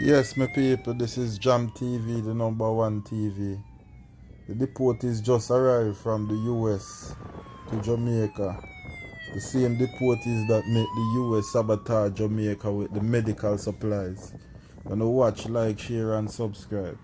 Yes, my people, this is Jam TV, the #1 TV. The deportees just arrived from the US to Jamaica. The same deportees that make the US sabotage Jamaica with the medical supplies. Gonna watch, like, share and subscribe.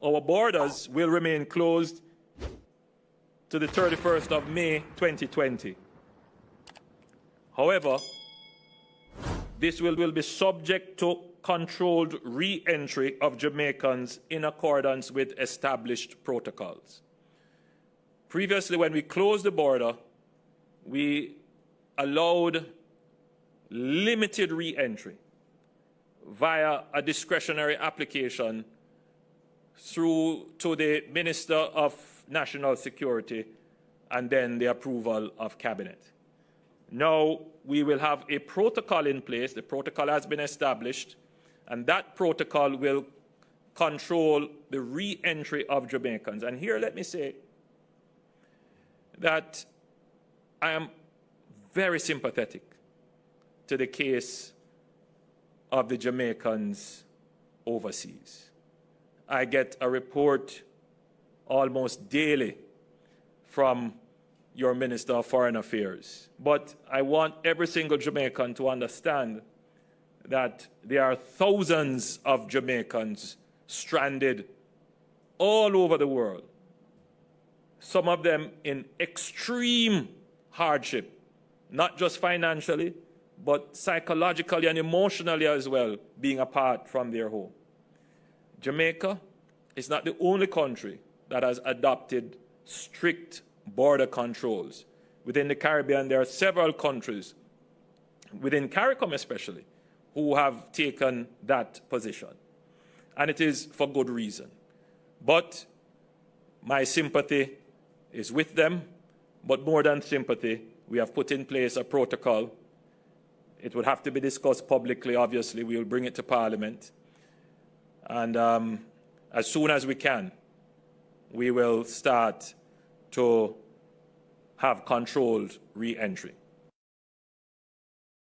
Our borders will remain closed to the 31st of May 2020. However, this will be subject to controlled re-entry of Jamaicans in accordance with established protocols. Previously, when we closed the border, we allowed limited re-entry via a discretionary application through to the Minister of National Security and then the approval of Cabinet. Now we will have a protocol in place. The protocol has been established, and that protocol will control the re-entry of Jamaicans. And here let me say that I am very sympathetic to the case of the Jamaicans overseas. I get a report almost daily from your Minister of Foreign Affairs. But I want every single Jamaican to understand that there are thousands of Jamaicans stranded all over the world, some of them in extreme hardship, not just financially, but psychologically and emotionally as well, being apart from their home. Jamaica is not the only country that has adopted strict border controls. Within the Caribbean, there are several countries, within CARICOM especially, who have taken that position. And it is for good reason. But my sympathy is with them. But more than sympathy, we have put in place a protocol. It would have to be discussed publicly, obviously. We will bring it to Parliament. And as soon as we can, we will start to have controlled re-entry.